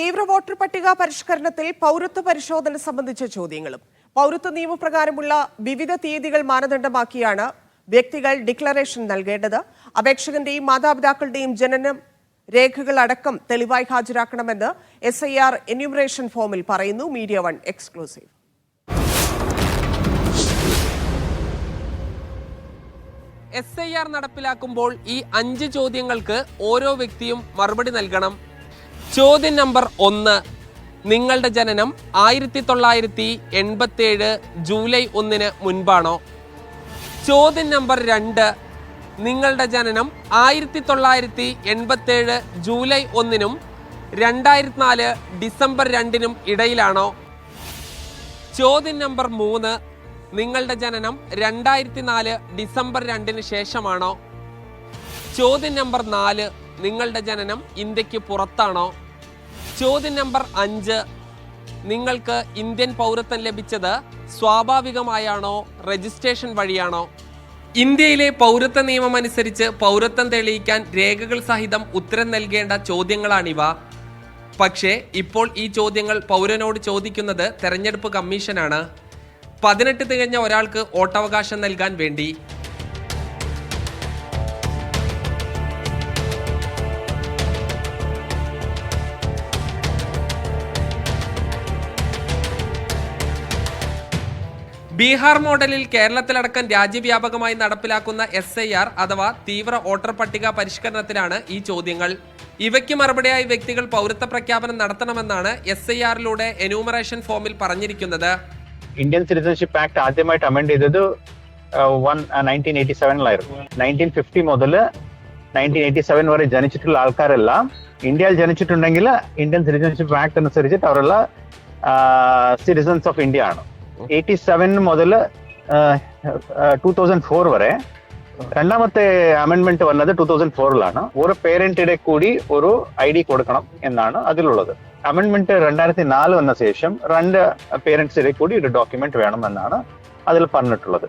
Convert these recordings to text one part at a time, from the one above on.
തീവ്ര വോട്ടർ പട്ടിക പരിഷ്കരണത്തിൽ പൗരത്വ പരിശോധന സംബന്ധിച്ച ചോദ്യങ്ങളും പൗരത്വ നിയമപ്രകാരമുള്ള വിവിധ തീയതികൾ മാനദണ്ഡമാക്കിയാണ് വ്യക്തികൾ ഡിക്ലറേഷൻ നൽകേണ്ടത്. അപേക്ഷകന്റെയും മാതാപിതാക്കളുടെയും ജനന രേഖകൾ അടക്കം തെളിവായി ഹാജരാക്കണമെന്ന് SIR എന്യൂമറേഷൻ ഫോമിൽ പറയുന്നു. Media one exclusive. SIR നടപ്പിലാക്കുമ്പോൾ ഈ 5 ചോദ്യങ്ങൾക്ക് ഓരോ വ്യക്തിയും മറുപടി നൽകണം. ചോദ്യം നമ്പർ 1, നിങ്ങളുടെ ജനനം 1987 ജൂലൈ 1 മുൻപാണോ? ചോദ്യം നമ്പർ 2, നിങ്ങളുടെ ജനനം 1987 ജൂലൈ 1 2004 ഡിസംബർ 2 ഇടയിലാണോ? ചോദ്യം നമ്പർ 3, നിങ്ങളുടെ ജനനം 2004 ഡിസംബർ 2 ശേഷമാണോ? ചോദ്യം നമ്പർ 4, നിങ്ങളുടെ ജനനം ഇന്ത്യക്ക് പുറത്താണോ? ചോദ്യം നമ്പർ 5, നിങ്ങൾക്ക് ഇന്ത്യൻ പൗരത്വം ലഭിച്ചത് സ്വാഭാവികമായാണോ രജിസ്ട്രേഷൻ വഴിയാണോ? ഇന്ത്യയിലെ പൗരത്വ നിയമം അനുസരിച്ച് പൗരത്വം തെളിയിക്കാൻ രേഖകൾ സഹിതം ഉത്തരം നൽകേണ്ട ചോദ്യങ്ങളാണിവ. പക്ഷേ ഇപ്പോൾ ഈ ചോദ്യങ്ങൾ പൗരനോട് ചോദിക്കുന്നത് തെരഞ്ഞെടുപ്പ് കമ്മീഷനാണ്. 18 തികഞ്ഞ ഒരാൾക്ക് വോട്ടവകാശം നൽകാൻ വേണ്ടി. ബീഹാർ മോഡലിൽ കേരളത്തിലടക്കം രാജ്യവ്യാപകമായി നടപ്പിലാക്കുന്ന SIR അഥവാ തീവ്ര വോട്ടർ പട്ടിക പരിഷ്കരണത്തിലാണ് ഈ ചോദ്യങ്ങൾ. ഇവയ്ക്ക് മറുപടിയായി വ്യക്തികൾ പൗരത്വ പ്രഖ്യാപനം നടത്തണമെന്നാണ് SIR-ലൂടെ എന്യൂമറേഷൻ ഫോമിൽ പറഞ്ഞിരിക്കുന്നത്. ഇന്ത്യൻ സിറ്റിസൺഷിപ്പ് ആക്ട് ആദ്യമായിട്ട് അമെൻഡ് ചെയ്തത് 1987-ലായിരുന്നു. 1950 മുതൽ 1987 വരെ ജനിച്ചിട്ടുള്ള ആൾക്കാരെല്ലാം ഇന്ത്യയിൽ ജനിച്ചിട്ടുണ്ടെങ്കിൽ ഇന്ത്യൻ സിറ്റിസൺഷിപ്പ് ആക്ട് അനുസരിച്ചിട്ട് അവരുള്ള സിറ്റിസൺസ് ഓഫ് ഇന്ത്യ ആണ്. 87 മുതൽ 2004 വരെ രണ്ടാമത്തെ അമെൻമെന്റ് വന്നത് 2004-ലാണ്. ഒരു പേരന്റിടെ കൂടി ഒരു ID കൊടുക്കണം എന്നാണ് അതിലുള്ളത്. അമെൻമെന്റ് 2004 വന്ന ശേഷം 2 പേരന്റ്സിനെ കൂടി ഒരു ഡോക്യുമെന്റ് വേണമെന്നാണ് അതിൽ പറഞ്ഞിട്ടുള്ളത്.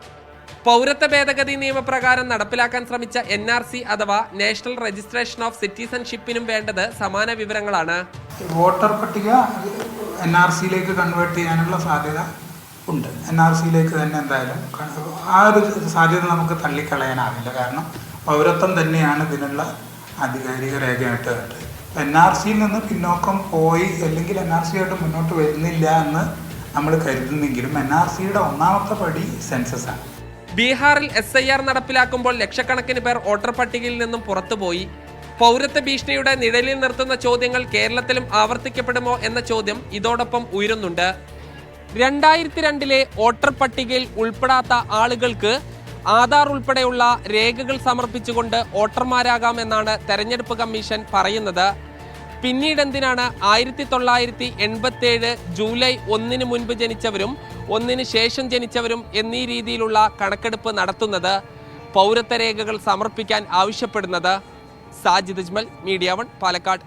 പൗരത്വ ഭേദഗതി നിയമപ്രകാരം നടപ്പിലാക്കാൻ ശ്രമിച്ച NRC അഥവാ നാഷണൽ രജിസ്ട്രേഷൻ ഓഫ് സിറ്റിസൺഷിപ്പിനും വേണ്ടത് സമാന വിവരങ്ങളാണ്. വോട്ടർ പട്ടിക NRC-യിലേക്ക് കൺവേർട്ട് ചെയ്യാനുള്ള സാധ്യത ഉണ്ട്. NRC-യിലേക്ക് തന്നെ എന്തായാലും ആ ഒരു സാധ്യത നമുക്ക് തള്ളിക്കളയാനാവില്ല. കാരണം പൗരത്വം തന്നെയാണ് ഇതിനുള്ള ആധികാരിക രേഖയായിട്ട് വേണ്ടത്. NRC-യിൽ നിന്ന് പിന്നോക്കം പോയി അല്ലെങ്കിൽ NRC-ആയിട്ട് മുന്നോട്ട് വരുന്നില്ല എന്ന് നമ്മൾ കരുതുന്നെങ്കിലും NRC-യുടെ ഒന്നാമത്തെ പടി സെൻസസ് ആണ്. ബീഹാറിൽ SIR നടപ്പിലാക്കുമ്പോൾ ലക്ഷക്കണക്കിന് പേർ വോട്ടർ പട്ടികയിൽ നിന്നും പുറത്തുപോയി. പൗരത്വ ഭീഷണിയുടെ നിഴലിൽ നിർത്തുന്ന ചോദ്യങ്ങൾ കേരളത്തിലും ആവർത്തിക്കപ്പെടുമോ എന്ന ചോദ്യം ഇതോടൊപ്പം ഉയരുന്നുണ്ട്. 2002-ലെ വോട്ടർ പട്ടികയിൽ ഉൾപ്പെടാത്ത ആളുകൾക്ക് ആധാർ ഉൾപ്പെടെയുള്ള രേഖകൾ സമർപ്പിച്ചുകൊണ്ട് വോട്ടർമാരാകാമെന്നാണ് തെരഞ്ഞെടുപ്പ് കമ്മീഷൻ പറയുന്നത്. പിന്നീട് എന്തിനാണ് 1987 ജൂലൈ 1 മുൻപ് ജനിച്ചവരും 1 ശേഷം ജനിച്ചവരും എന്നീ രീതിയിലുള്ള കണക്കെടുപ്പ് നടത്തുന്നത്, പൗരത്വ രേഖകൾ സമർപ്പിക്കാൻ ആവശ്യപ്പെടുന്നത്? Sajid Ajmal, media one, Palakkad.